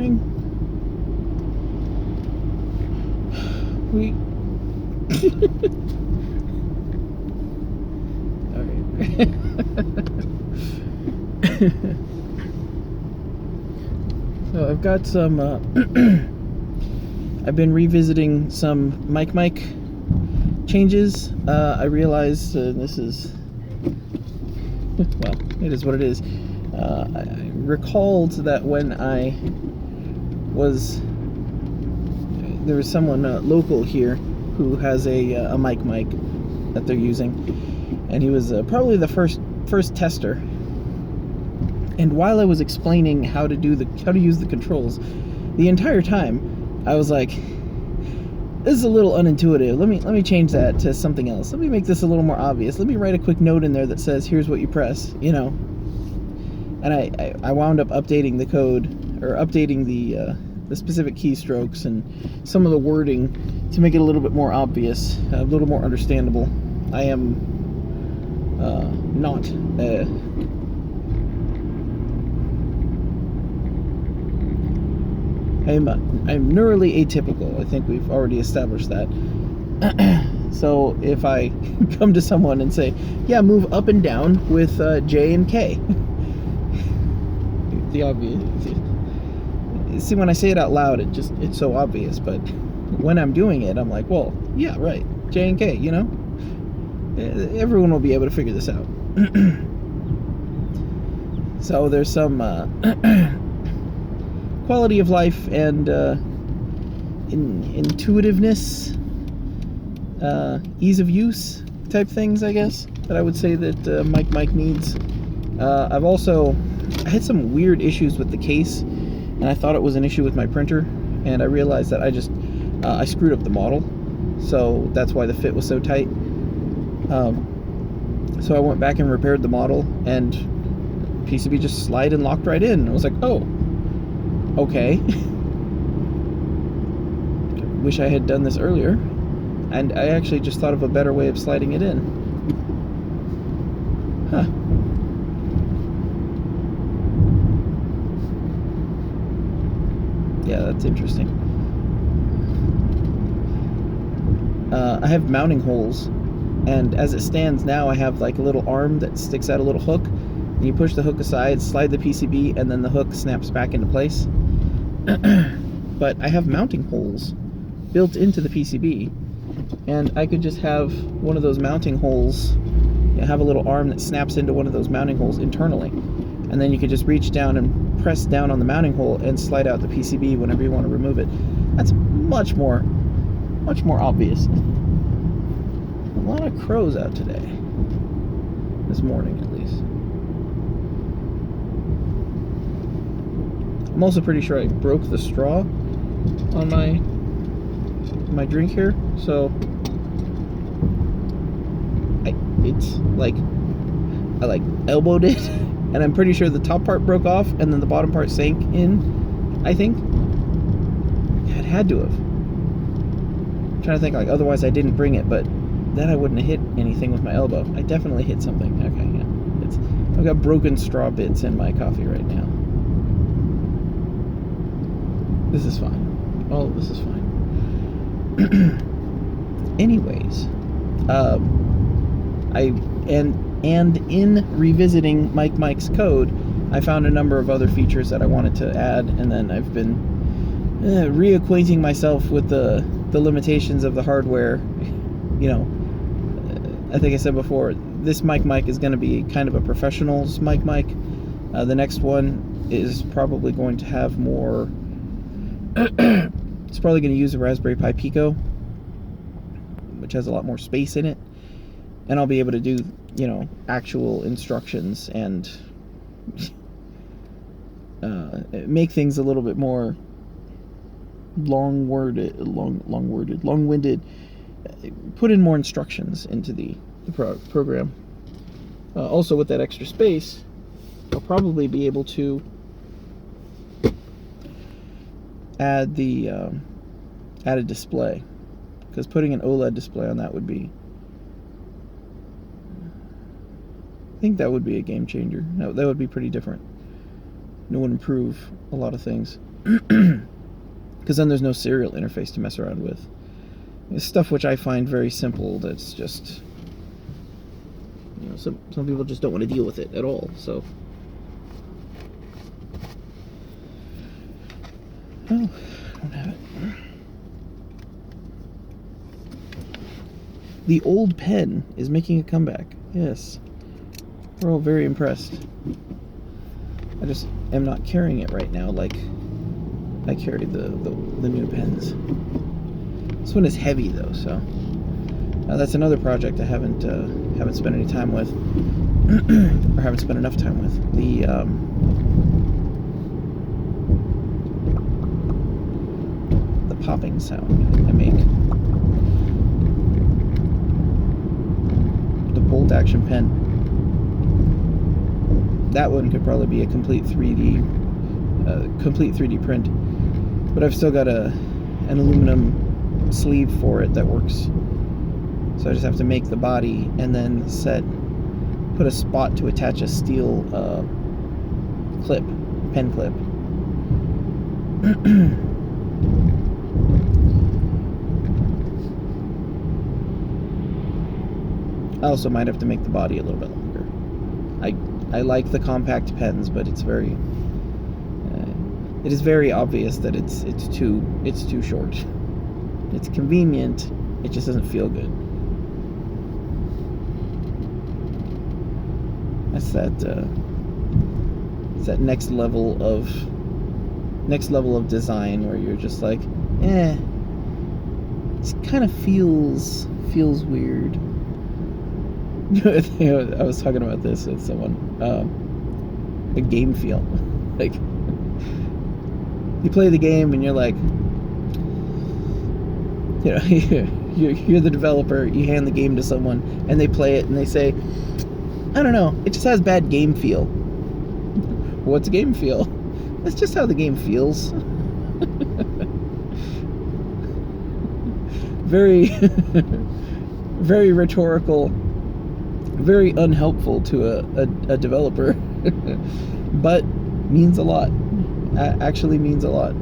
morning. So I've got some, I've been revisiting some MikeMike changes. I realized this is, well, it is what it is. I recalled that when there was someone local here who has a MikeMike that they're using, and he was probably the first tester. And while I was explaining how to use the controls, the entire time I was like, this is a little unintuitive. Let me change that to something else. Let me make this a little more obvious. Let me write a quick note in there that says, here's what you press, you know. And I wound up updating the code, or updating the specific keystrokes and some of the wording to make it a little bit more obvious, a little more understandable. I am not I'm neurally atypical. I think we've already established that. So if I come to someone and say, yeah, move up and down with J and K, the obvious. See, when I say it out loud, it's so obvious, but when I'm doing it, I'm like, well, yeah, right, J and K, you know? Everyone will be able to figure this out. So there's some quality of life and intuitiveness, ease of use type things, I guess, that I would say that MikeMike needs. I had some weird issues with the case, and I thought it was an issue with my printer, and I realized that I screwed up the model, so that's why the fit was so tight. So I went back and repaired the model, and PCB just slid and locked right in. I was like, oh, okay. Wish I had done this earlier. And I actually just thought of a better way of sliding it in. Huh. Yeah, that's interesting. I have mounting holes, and as it stands now, I have like a little arm that sticks out a little hook, and you push the hook aside, slide the PCB, and then the hook snaps back into place. But I have mounting holes built into the PCB, and I could just have one of those mounting holes, have a little arm that snaps into one of those mounting holes internally, and then you could just reach down and press down on the mounting hole and slide out the PCB whenever you want to remove it. That's much more obvious. A lot of crows out today, this morning at least. I'm also pretty sure I broke the straw on my drink here, so I elbowed it, and I'm pretty sure the top part broke off and then the bottom part sank in, I think. Yeah, it had to have. I'm trying to think, like, otherwise I didn't bring it, but then I wouldn't have hit anything with my elbow. I definitely hit something. Okay, yeah. I've got broken straw bits in my coffee right now. This is fine. All of this is fine. Anyways, in revisiting MikeMike's code, I found a number of other features that I wanted to add, and then I've been reacquainting myself with the limitations of the hardware. You know, I think I said before, this MikeMike is going to be kind of a professional's MikeMike. The next one is probably going to have more. It's probably going to use a Raspberry Pi Pico, which has a lot more space in it, and I'll be able to do, you know, actual instructions and make things a little bit more long-winded, put in more instructions into the program. Also, with that extra space, I'll probably be able to add a display, because putting an OLED display on that would be, I think that would be a game changer. No, that would be pretty different. It would improve a lot of things. Because then there's no serial interface to mess around with. It's stuff which I find very simple. That's just, you know, some people just don't want to deal with it at all. So, oh, I don't have it. The old pen is making a comeback. Yes, we're all very impressed. I just am not carrying it right now like I carry the new pens. This one is heavy though, so that's another project I haven't spent any time with, or haven't spent enough time with. The popping sound I make. The bolt action pen. That one could probably be a complete 3D print, but I've still got an aluminum sleeve for it that works. So I just have to make the body and then put a spot to attach a steel pen clip. I also might have to make the body a little bit longer. I like the compact pens, but it is very obvious that it's too short. It's convenient, it just doesn't feel good. It's that next level of design where you're just like, it kind of feels weird. I was talking about this with someone. A game feel. Like, you play the game and you're like, you know, you're the developer, you hand the game to someone and they play it and they say, I don't know, it just has bad game feel. What's game feel? That's just how the game feels. Very, very rhetorical, very unhelpful to a developer, but means a lot. Actually means a lot.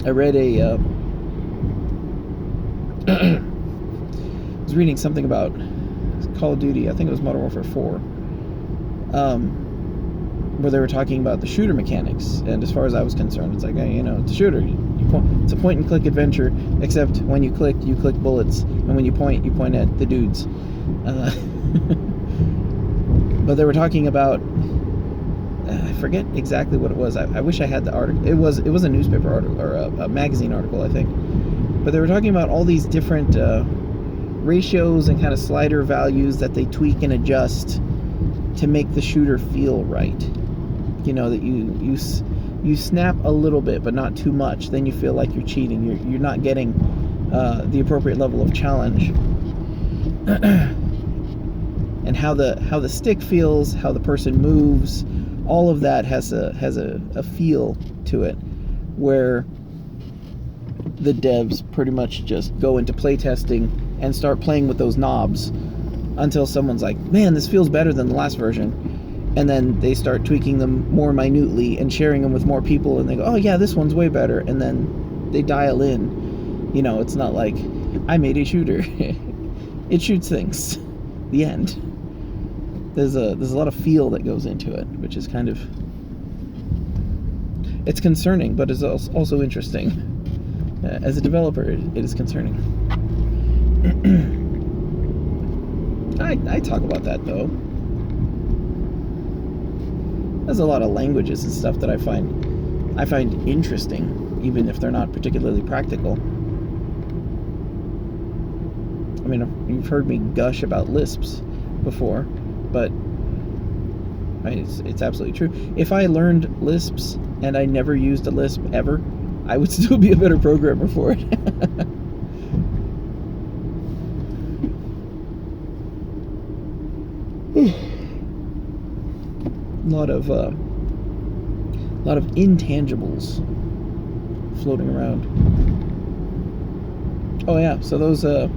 I read I was reading something about Call of Duty, I think it was Modern Warfare 4, where they were talking about the shooter mechanics, and as far as I was concerned, it's like, hey, you know, it's a shooter. It's a point-and-click adventure, except when you click bullets, and when you point at the dudes. But they were talking about, I forget exactly what it was. I wish I had the article. It was a newspaper article, or a magazine article, I think. But they were talking about all these different ratios and kind of slider values that they tweak and adjust to make the shooter feel right. You know, that you snap a little bit, but not too much. Then you feel like you're cheating. You're not getting the appropriate level of challenge. And how the stick feels, how the person moves, all of that has a feel to it, where the devs pretty much just go into playtesting and start playing with those knobs until someone's like, man, this feels better than the last version. And then they start tweaking them more minutely and sharing them with more people, and they go, oh yeah, this one's way better. And then they dial in. You know, it's not like, I made a shooter. It shoots things. The end. There's a lot of feel that goes into it, which is kind of, it's concerning, but it's also interesting. As a developer, it is concerning. I talk about that though. There's a lot of languages and stuff that I find interesting, even if they're not particularly practical. I mean, you've heard me gush about Lisps before, but it's absolutely true. If I learned Lisps and I never used a Lisp ever, I would still be a better programmer for it. A lot of intangibles floating around. Oh yeah, so those I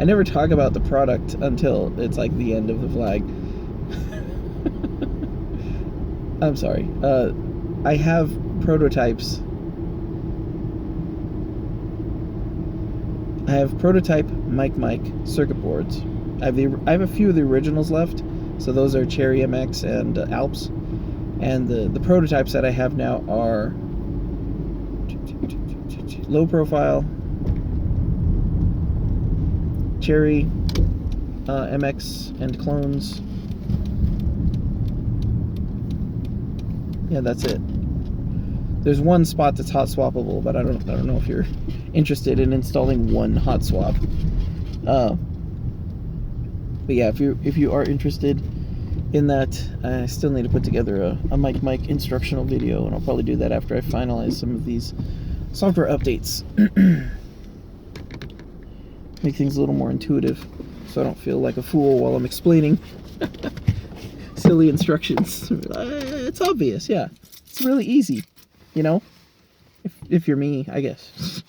never talk about the product until it's like the end of the vlag. I'm sorry. I have prototypes. I have prototype MikeMike circuit boards. I have a few of the originals left, so those are Cherry MX and Alps. And the prototypes that I have now are low profile, Cherry, MX, and clones. Yeah, that's it. There's one spot that's hot swappable, but I don't know if you're interested in installing one hot swap. But yeah, if you are interested in that, I still need to put together a MikeMike instructional video, and I'll probably do that after I finalize some of these software updates. Make things a little more intuitive, so I don't feel like a fool while I'm explaining silly instructions. It's obvious, yeah. It's really easy, you know? If you're me, I guess.